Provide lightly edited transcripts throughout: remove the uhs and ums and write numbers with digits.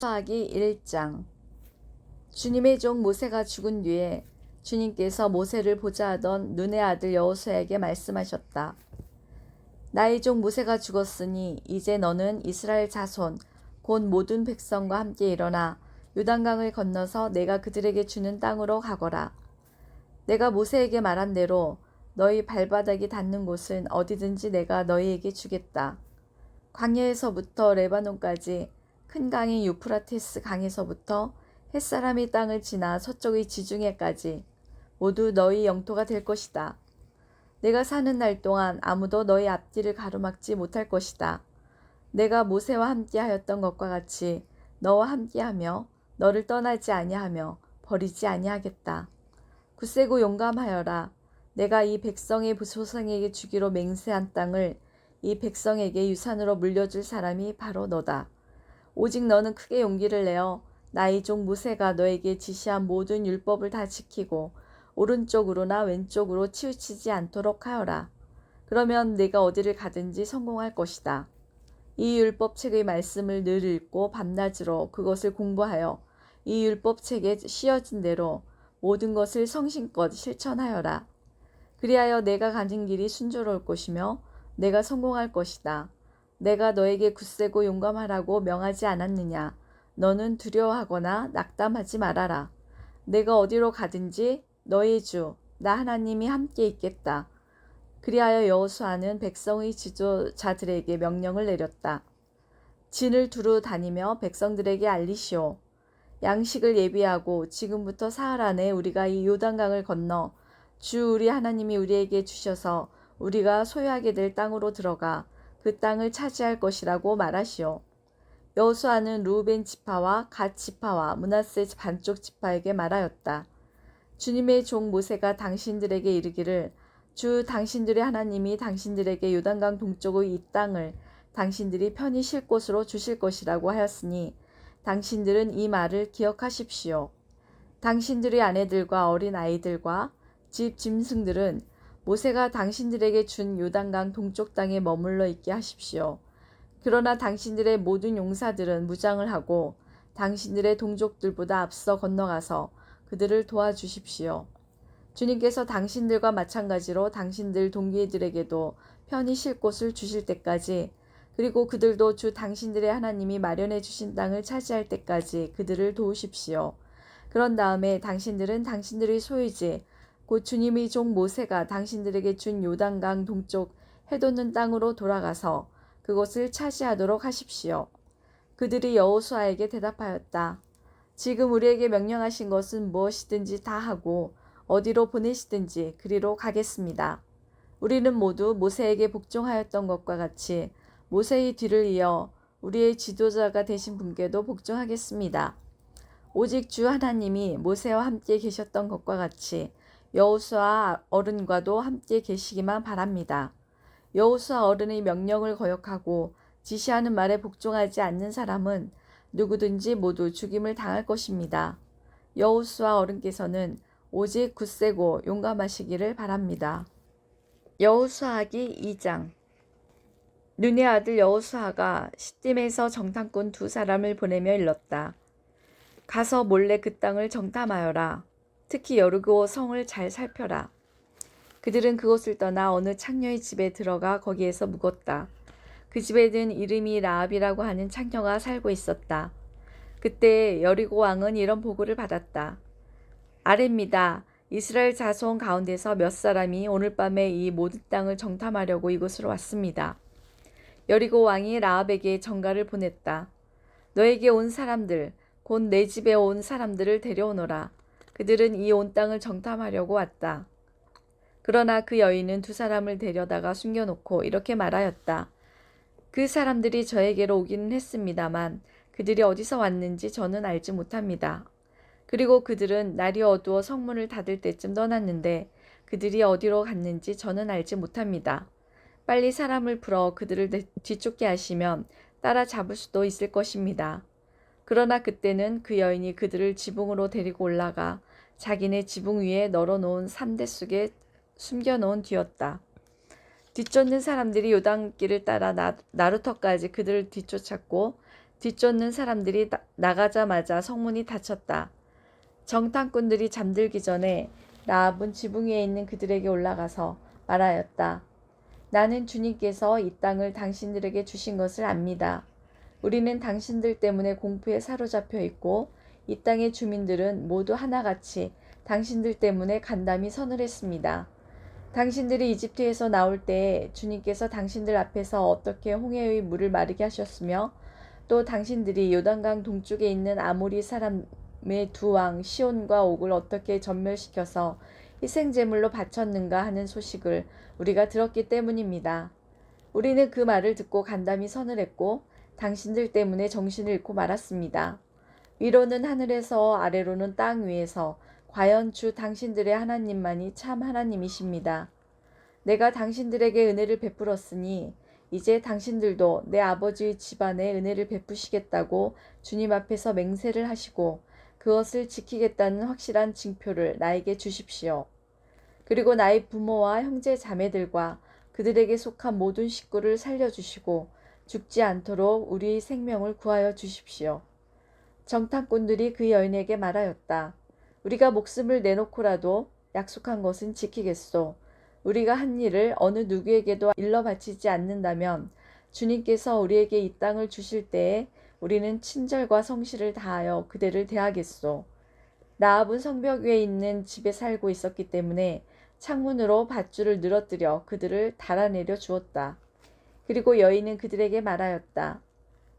여호수아기 1장. 주님의 종 모세가 죽은 뒤에 주님께서 모세를 보자 하던 눈의 아들 여호수아에게 말씀하셨다. 나의 종 모세가 죽었으니 이제 너는 이스라엘 자손 곧 모든 백성과 함께 일어나 요단강을 건너서 내가 그들에게 주는 땅으로 가거라. 내가 모세에게 말한 대로 너희 발바닥이 닿는 곳은 어디든지 내가 너희에게 주겠다. 광야에서부터 레바논까지 큰 강인 유프라테스 강에서부터 햇사람이 땅을 지나 서쪽의 지중해까지 모두 너희 영토가 될 것이다. 내가 사는 날 동안 아무도 너희 앞뒤를 가로막지 못할 것이다. 내가 모세와 함께 하였던 것과 같이 너와 함께하며 너를 떠나지 아니하며 버리지 아니하겠다. 굳세고 용감하여라. 내가 이 백성의 조상에게 주기로 맹세한 땅을 이 백성에게 유산으로 물려줄 사람이 바로 너다. 오직 너는 크게 용기를 내어 나의 종 모세가 너에게 지시한 모든 율법을 다 지키고 오른쪽으로나 왼쪽으로 치우치지 않도록 하여라. 그러면 네가 어디를 가든지 성공할 것이다. 이 율법책의 말씀을 늘 읽고 밤낮으로 그것을 공부하여 이 율법책에 씌어진 대로 모든 것을 성심껏 실천하여라. 그리하여 내가 가는 길이 순조로울 것이며 내가 성공할 것이다. 내가 너에게 굳세고 용감하라고 명하지 않았느냐? 너는 두려워하거나 낙담하지 말아라. 내가 어디로 가든지 너의 주, 나 하나님이 함께 있겠다. 그리하여 여호수아는 백성의 지도자들에게 명령을 내렸다. 진을 두루 다니며 백성들에게 알리시오. 양식을 예비하고 지금부터 사흘 안에 우리가 이 요단강을 건너 주 우리 하나님이 우리에게 주셔서 우리가 소유하게 될 땅으로 들어가 그 땅을 차지할 것이라고 말하시오. 여호수아는 르우벤 지파와 갓 지파와 므낫세 반쪽 지파에게 말하였다. 주님의 종 모세가 당신들에게 이르기를 주 당신들의 하나님이 당신들에게 요단강 동쪽의 이 땅을 당신들이 편히 쉴 곳으로 주실 것이라고 하였으니 당신들은 이 말을 기억하십시오. 당신들의 아내들과 어린 아이들과 집 짐승들은 모세가 당신들에게 준 요단강 동쪽 땅에 머물러 있게 하십시오. 그러나 당신들의 모든 용사들은 무장을 하고 당신들의 동족들보다 앞서 건너가서 그들을 도와주십시오. 주님께서 당신들과 마찬가지로 당신들 동기들에게도 편히 쉴 곳을 주실 때까지 그리고 그들도 주 당신들의 하나님이 마련해 주신 땅을 차지할 때까지 그들을 도우십시오. 그런 다음에 당신들은 당신들의 소유지 곧 주님의 종 모세가 당신들에게 준 요단강 동쪽 해돋는 땅으로 돌아가서 그곳을 차지하도록 하십시오. 그들이 여호수아에게 대답하였다. 지금 우리에게 명령하신 것은 무엇이든지 다 하고 어디로 보내시든지 그리로 가겠습니다. 우리는 모두 모세에게 복종하였던 것과 같이 모세의 뒤를 이어 우리의 지도자가 되신 분께도 복종하겠습니다. 오직 주 하나님이 모세와 함께 계셨던 것과 같이 여호수아 어른과도 함께 계시기만 바랍니다. 여호수아 어른의 명령을 거역하고 지시하는 말에 복종하지 않는 사람은 누구든지 모두 죽임을 당할 것입니다. 여호수아 어른께서는 오직 굳세고 용감하시기를 바랍니다. 여호수아기 2장. 눈의 아들 여호수아가 시딤에서 정탐꾼 2사람을 보내며 일렀다. 가서 몰래 그 땅을 정탐하여라. 특히 여리고 성을 잘 살펴라. 그들은 그곳을 떠나 어느 창녀의 집에 들어가 거기에서 묵었다. 그 집에는 이름이 라합이라고 하는 창녀가 살고 있었다. 그때 여리고 왕은 이런 보고를 받았다. 아뢰입니다. 이스라엘 자손 가운데서 몇 사람이 오늘 밤에 이 모든 땅을 정탐하려고 이곳으로 왔습니다. 여리고 왕이 라합에게 전가를 보냈다. 너에게 온 사람들, 곧 내 집에 온 사람들을 데려오너라. 그들은 이 온 땅을 정탐하려고 왔다. 그러나 그 여인은 2사람을 데려다가 숨겨놓고 이렇게 말하였다. 그 사람들이 저에게로 오기는 했습니다만 그들이 어디서 왔는지 저는 알지 못합니다. 그리고 그들은 날이 어두워 성문을 닫을 때쯤 떠났는데 그들이 어디로 갔는지 저는 알지 못합니다. 빨리 사람을 풀어 그들을 뒤쫓게 하시면 따라잡을 수도 있을 것입니다. 그러나 그때는 그 여인이 그들을 지붕으로 데리고 올라가 자기네 지붕 위에 널어놓은 삼대 속에 숨겨놓은 뒤였다. 뒤쫓는 사람들이 요단길을 따라 나루터까지 그들을 뒤쫓았고 뒤쫓는 사람들이 나가자마자 성문이 닫혔다. 정탐꾼들이 잠들기 전에 라합은 지붕 위에 있는 그들에게 올라가서 말하였다. 나는 주님께서 이 땅을 당신들에게 주신 것을 압니다. 우리는 당신들 때문에 공포에 사로잡혀 있고 이 땅의 주민들은 모두 하나같이 당신들 때문에 간담이 서늘했습니다. 당신들이 이집트에서 나올 때에 주님께서 당신들 앞에서 어떻게 홍해의 물을 마르게 하셨으며 또 당신들이 요단강 동쪽에 있는 아모리 사람의 두 왕 시온과 옥을 어떻게 전멸시켜서 희생제물로 바쳤는가 하는 소식을 우리가 들었기 때문입니다. 우리는 그 말을 듣고 간담이 서늘했고 당신들 때문에 정신을 잃고 말았습니다. 위로는 하늘에서 아래로는 땅 위에서 과연 주 당신들의 하나님만이 참 하나님이십니다. 내가 당신들에게 은혜를 베풀었으니 이제 당신들도 내 아버지의 집안에 은혜를 베푸시겠다고 주님 앞에서 맹세를 하시고 그것을 지키겠다는 확실한 징표를 나에게 주십시오. 그리고 나의 부모와 형제 자매들과 그들에게 속한 모든 식구를 살려주시고 죽지 않도록 우리의 생명을 구하여 주십시오. 정탐꾼들이 그 여인에게 말하였다. 우리가 목숨을 내놓고라도 약속한 것은 지키겠소. 우리가 한 일을 어느 누구에게도 일러 바치지 않는다면 주님께서 우리에게 이 땅을 주실 때에 우리는 친절과 성실을 다하여 그대를 대하겠소. 라합은 성벽 위에 있는 집에 살고 있었기 때문에 창문으로 밧줄을 늘어뜨려 그들을 달아내려 주었다. 그리고 여인은 그들에게 말하였다.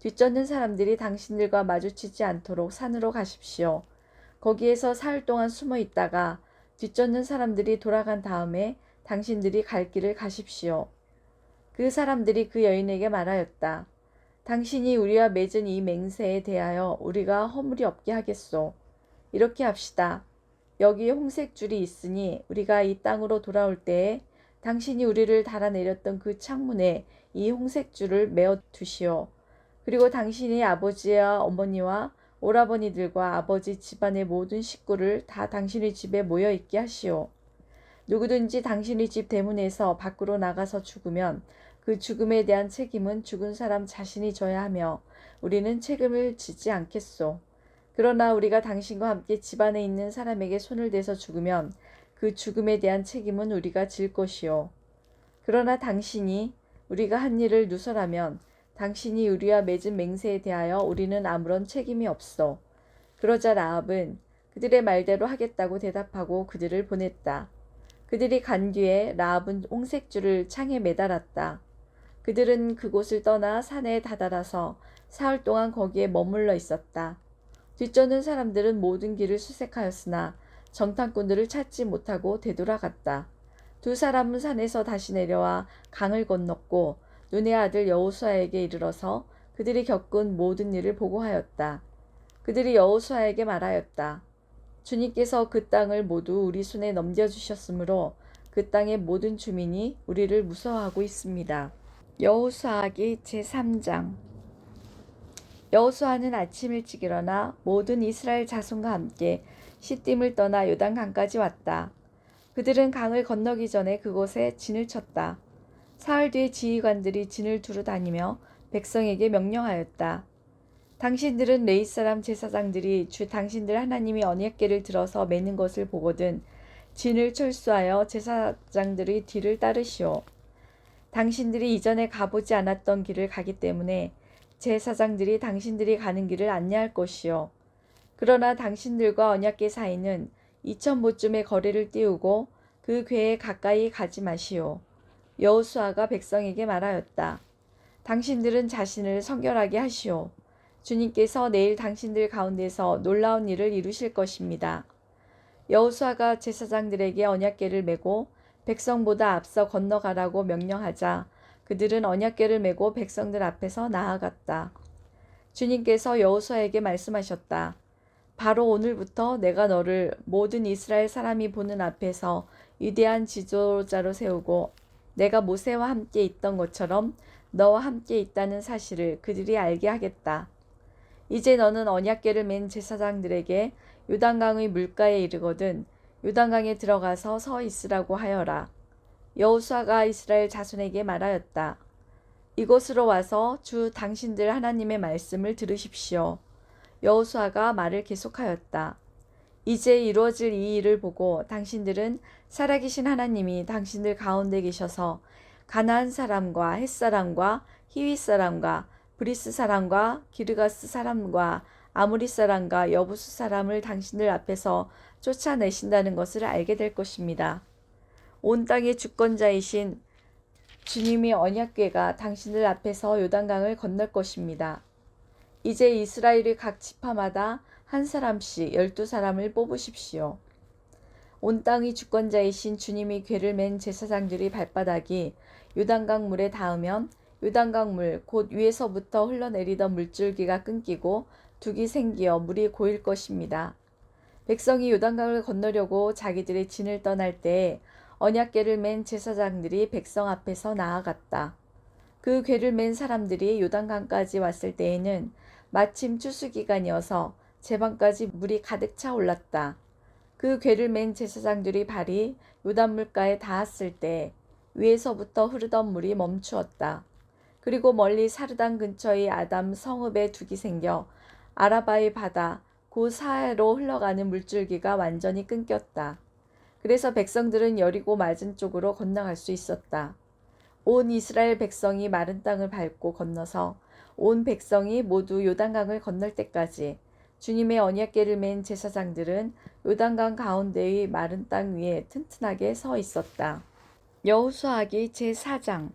뒤쫓는 사람들이 당신들과 마주치지 않도록 산으로 가십시오. 거기에서 사흘 동안 숨어 있다가 뒤쫓는 사람들이 돌아간 다음에 당신들이 갈 길을 가십시오. 그 사람들이 그 여인에게 말하였다. 당신이 우리와 맺은 이 맹세에 대하여 우리가 허물이 없게 하겠소. 이렇게 합시다. 여기 홍색 줄이 있으니 우리가 이 땅으로 돌아올 때에 당신이 우리를 달아내렸던 그 창문에 이 홍색 줄을 메어 두시오. 그리고 당신이 아버지와 어머니와 오라버니들과 아버지 집안의 모든 식구를 다 당신의 집에 모여 있게 하시오. 누구든지 당신의 집 대문에서 밖으로 나가서 죽으면 그 죽음에 대한 책임은 죽은 사람 자신이 져야 하며 우리는 책임을 지지 않겠소. 그러나 우리가 당신과 함께 집안에 있는 사람에게 손을 대서 죽으면 그 죽음에 대한 책임은 우리가 질 것이요. 그러나 당신이 우리가 한 일을 누설하면 당신이 우리와 맺은 맹세에 대하여 우리는 아무런 책임이 없소. 그러자 라합은 그들의 말대로 하겠다고 대답하고 그들을 보냈다. 그들이 간 뒤에 라합은 홍색줄을 창에 매달았다. 그들은 그곳을 떠나 산에 다다라서 사흘 동안 거기에 머물러 있었다. 뒤쫓는 사람들은 모든 길을 수색하였으나 정탐꾼들을 찾지 못하고 되돌아갔다. 두 사람은 산에서 다시 내려와 강을 건넜고 눈의 아들 여호수아에게 이르러서 그들이 겪은 모든 일을 보고하였다. 그들이 여호수아에게 말하였다. 주님께서 그 땅을 모두 우리 손에 넘겨주셨으므로 그 땅의 모든 주민이 우리를 무서워하고 있습니다. 여호수아기 제3장. 여호수아는 아침 일찍 일어나 모든 이스라엘 자손과 함께 시딤을 떠나 요단강까지 왔다. 그들은 강을 건너기 전에 그곳에 진을 쳤다. 사흘 뒤에 지휘관들이 진을 두루 다니며 백성에게 명령하였다. 당신들은 레위 사람 제사장들이 주 당신들 하나님이 언약궤를 들어서 매는 것을 보거든 진을 철수하여 제사장들의 뒤를 따르시오. 당신들이 이전에 가보지 않았던 길을 가기 때문에 제사장들이 당신들이 가는 길을 안내할 것이요. 그러나 당신들과 언약궤 사이는 2000보쯤의 거리를 띄우고 그 궤에 가까이 가지 마시오. 여호수아가 백성에게 말하였다. 당신들은 자신을 성결하게 하시오. 주님께서 내일 당신들 가운데서 놀라운 일을 이루실 것입니다. 여호수아가 제사장들에게 언약궤를 메고 백성보다 앞서 건너가라고 명령하자 그들은 언약궤를 메고 백성들 앞에서 나아갔다. 주님께서 여호수아에게 말씀하셨다. 바로 오늘부터 내가 너를 모든 이스라엘 사람이 보는 앞에서 위대한 지도자로 세우고 내가 모세와 함께 있던 것처럼 너와 함께 있다는 사실을 그들이 알게 하겠다. 이제 너는 언약궤를 맨 제사장들에게 요단강의 물가에 이르거든 요단강에 들어가서 서 있으라고 하여라. 여호수아가 이스라엘 자손에게 말하였다. 이곳으로 와서 주 당신들 하나님의 말씀을 들으십시오. 여호수아가 말을 계속하였다. 이제 이루어질 이 일을 보고 당신들은 살아계신 하나님이 당신들 가운데 계셔서 가나안 사람과 헷 사람과 히윗 사람과 브리스 사람과 기르가스 사람과 아무리 사람과 여부수 사람을 당신들 앞에서 쫓아내신다는 것을 알게 될 것입니다. 온 땅의 주권자이신 주님의 언약궤가 당신들 앞에서 요단강을 건널 것입니다. 이제 이스라엘의 각 지파마다 한 사람씩 12사람을 뽑으십시오. 온 땅의 주권자이신 주님이 궤를 맨 제사장들이 발바닥이 요단강 물에 닿으면 요단강 물 곧 위에서부터 흘러내리던 물줄기가 끊기고 둑이 생기어 물이 고일 것입니다. 백성이 요단강을 건너려고 자기들의 진을 떠날 때에 언약궤를 맨 제사장들이 백성 앞에서 나아갔다. 그 궤를 맨 사람들이 요단강까지 왔을 때에는 마침 추수기간이어서 제방까지 물이 가득 차 올랐다. 그 궤를 맨 제사장들이 발이 요단물가에 닿았을 때 위에서부터 흐르던 물이 멈추었다. 그리고 멀리 사르단 근처의 아담 성읍에 둑이 생겨 아라바의 바다 그 사해로 흘러가는 물줄기가 완전히 끊겼다. 그래서 백성들은 여리고 맞은 쪽으로 건너갈 수 있었다. 온 이스라엘 백성이 마른 땅을 밟고 건너서 온 백성이 모두 요단강을 건널 때까지 주님의 언약궤를 맨 제사장들은 요단강 가운데의 마른 땅 위에 튼튼하게 서 있었다. 여호수아기 제4장.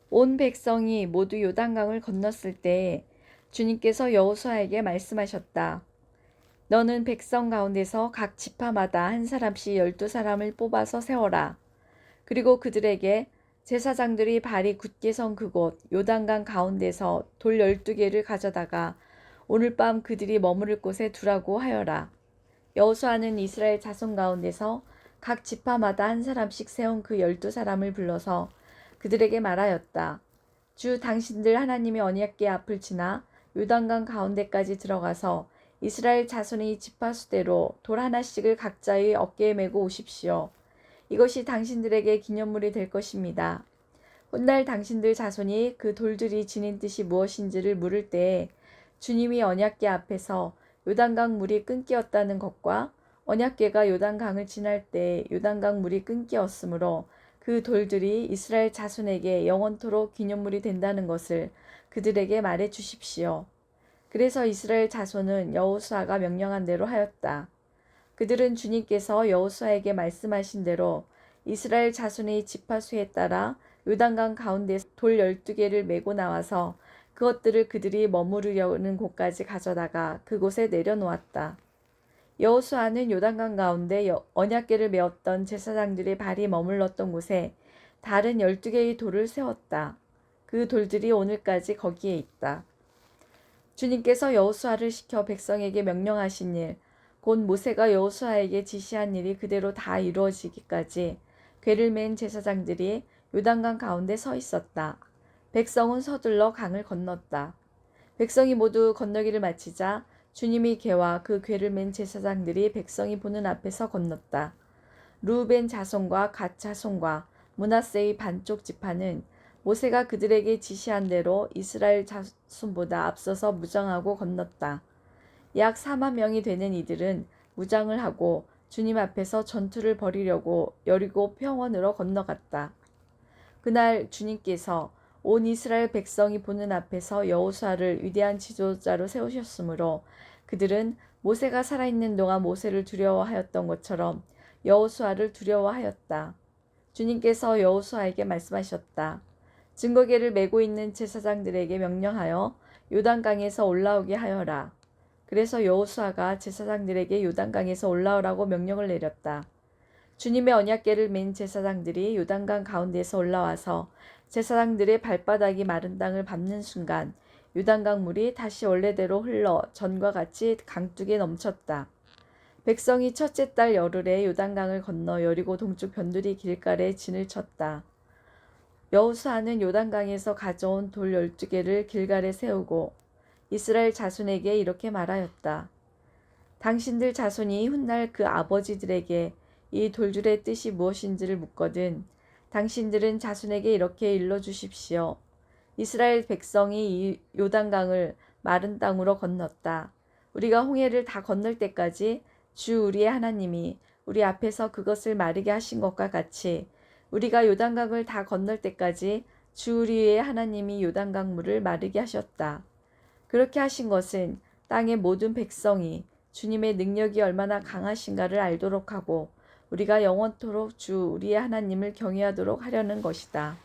온 백성이 모두 요단강을 건넜을 때 주님께서 여호수아에게 말씀하셨다. 너는 백성 가운데서 각 지파마다 한 사람씩 12사람을 뽑아서 세워라. 그리고 그들에게 제사장들이 발이 굳게 선 그곳 요단강 가운데서 돌 12개를 가져다가 오늘 밤 그들이 머무를 곳에 두라고 하여라. 여호수아는 이스라엘 자손 가운데서 각 지파마다 한 사람씩 세운 그 12사람을 불러서 그들에게 말하였다. 주 당신들 하나님의 언약궤 앞을 지나 요단강 가운데까지 들어가서 이스라엘 자손의 지파수대로 돌 하나씩을 각자의 어깨에 메고 오십시오. 이것이 당신들에게 기념물이 될 것입니다. 훗날 당신들 자손이 그 돌들이 지닌 뜻이 무엇인지를 물을 때에 주님이 언약궤 앞에서 요단강 물이 끊기었다는 것과 언약궤가 요단강을 지날 때 요단강 물이 끊기었으므로 그 돌들이 이스라엘 자손에게 영원토록 기념물이 된다는 것을 그들에게 말해 주십시오. 그래서 이스라엘 자손은 여호수아가 명령한 대로 하였다. 그들은 주님께서 여호수아에게 말씀하신 대로 이스라엘 자손의 지파수에 따라 요단강 가운데 돌 12개를 메고 나와서 그것들을 그들이 머무르려는 곳까지 가져다가 그곳에 내려놓았다. 여호수아는 요단강 가운데 언약궤를 메었던 제사장들의 발이 머물렀던 곳에 다른 12개의 돌을 세웠다. 그 돌들이 오늘까지 거기에 있다. 주님께서 여호수아를 시켜 백성에게 명령하신 일, 곧 모세가 여호수아에게 지시한 일이 그대로 다 이루어지기까지 궤를 맨 제사장들이 요단강 가운데 서 있었다. 백성은 서둘러 강을 건넜다. 백성이 모두 건너기를 마치자 주님의 궤와 그 궤를 맨 제사장들이 백성이 보는 앞에서 건넜다. 르우벤 자손과 갓 자손과 므낫세의 반쪽 지파는 모세가 그들에게 지시한 대로 이스라엘 자손보다 앞서서 무장하고 건넜다. 약 4만 명이 되는 이들은 무장을 하고 주님 앞에서 전투를 벌이려고 여리고 평원으로 건너갔다. 그날 주님께서 온 이스라엘 백성이 보는 앞에서 여호수아를 위대한 지도자로 세우셨으므로 그들은 모세가 살아있는 동안 모세를 두려워하였던 것처럼 여호수아를 두려워하였다. 주님께서 여호수아에게 말씀하셨다. 증거궤를 메고 있는 제사장들에게 명령하여 요단강에서 올라오게 하여라. 그래서 여호수아가 제사장들에게 요단강에서 올라오라고 명령을 내렸다. 주님의 언약궤를 맨 제사장들이 요단강 가운데서 올라와서 제사장들의 발바닥이 마른 땅을 밟는 순간 요단강 물이 다시 원래대로 흘러 전과 같이 강둑에 넘쳤다. 백성이 첫째 달 열흘에 요단강을 건너 여리고 동쪽 변두리 길가에 진을 쳤다. 여호수아는 요단강에서 가져온 돌 12개를 길갈에 세우고 이스라엘 자손에게 이렇게 말하였다. 당신들 자손이 훗날 그 아버지들에게 이 돌줄의 뜻이 무엇인지를 묻거든 당신들은 자손에게 이렇게 일러 주십시오. 이스라엘 백성이 이 요단강을 마른 땅으로 건넜다. 우리가 홍해를 다 건널 때까지 주 우리의 하나님이 우리 앞에서 그것을 마르게 하신 것과 같이 우리가 요단강을 다 건널 때까지 주 우리의 하나님이 요단강 물을 마르게 하셨다. 그렇게 하신 것은 땅의 모든 백성이 주님의 능력이 얼마나 강하신가를 알도록 하고 우리가 영원토록 주 우리의 하나님을 경외하도록 하려는 것이다.